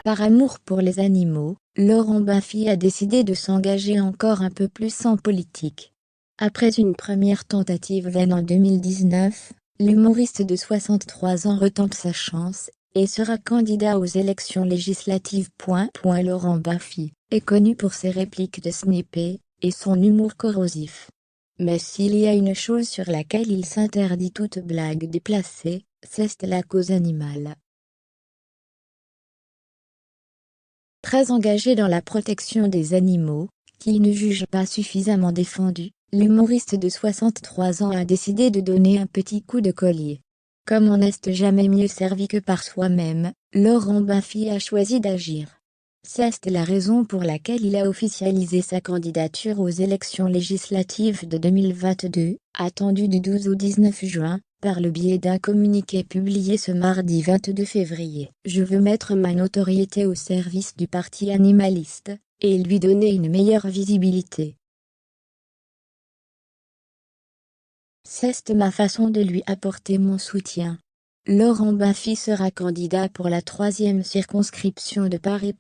Par amour pour les animaux, Laurent Baffy a décidé de s'engager encore un peu plus en politique. Après une première tentative vaine en 2019, l'humoriste de 63 ans retente sa chance et sera candidat aux élections législatives. Laurent Baffy est connu pour ses répliques de snippets et son humour corrosif. Mais s'il y a une chose sur laquelle il s'interdit toute blague déplacée, c'est la cause animale. Très engagé dans la protection des animaux, qu'il ne juge pas suffisamment défendus, l'humoriste de 63 ans a décidé de donner un petit coup de collier. Comme on n'est jamais mieux servi que par soi-même, Laurent Baffy a choisi d'agir. C'est la raison pour laquelle il a officialisé sa candidature aux élections législatives de 2022, attendues du 12 au 19 juin, par le biais d'un communiqué publié ce mardi 22 février. Je veux mettre ma notoriété au service du parti animaliste, et lui donner une meilleure visibilité. C'est ma façon de lui apporter mon soutien. Laurent Baffy sera candidat pour la 3e circonscription de Paris.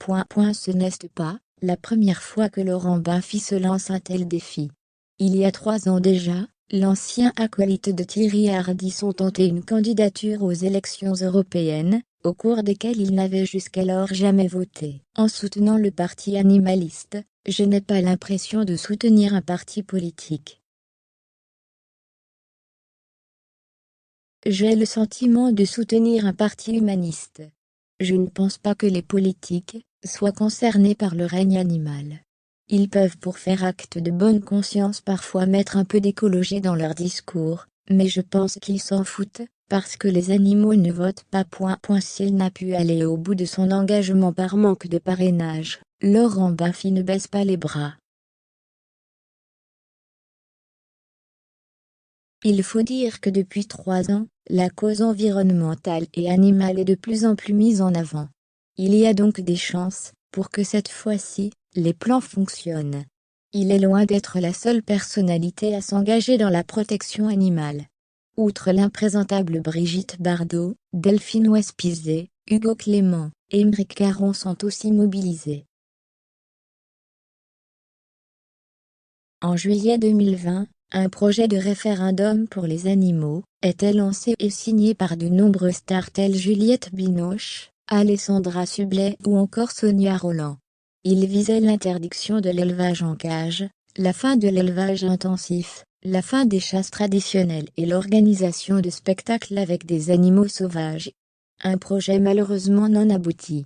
Ce n'est pas la première fois que Laurent Baffy se lance un tel défi. Il y a 3 ans déjà, l'ancien acolyte de Thierry Ardisson tentait une candidature aux élections européennes, au cours desquelles il n'avait jusqu'alors jamais voté. En soutenant le parti animaliste, je n'ai pas l'impression de soutenir un parti politique. J'ai le sentiment de soutenir un parti humaniste. Je ne pense pas que les politiques soient concernés par le règne animal. Ils peuvent pour faire acte de bonne conscience parfois mettre un peu d'écologie dans leur discours, mais je pense qu'ils s'en foutent, parce que les animaux ne votent pas. S'il n'a pu aller au bout de son engagement par manque de parrainage, Laurent Baffy ne baisse pas les bras. Il faut dire que depuis 3 ans, la cause environnementale et animale est de plus en plus mise en avant. Il y a donc des chances, pour que cette fois-ci, les plans fonctionnent. Il est loin d'être la seule personnalité à s'engager dans la protection animale. Outre l'imprésentable Brigitte Bardot, Delphine Wespizet, Hugo Clément et Émeric Caron sont aussi mobilisés. En juillet 2020, un projet de référendum pour les animaux était lancé et signé par de nombreuses stars telles Juliette Binoche, Alessandra Sublet ou encore Sonia Rolland. Il visait l'interdiction de l'élevage en cage, la fin de l'élevage intensif, la fin des chasses traditionnelles et l'organisation de spectacles avec des animaux sauvages. Un projet malheureusement non abouti.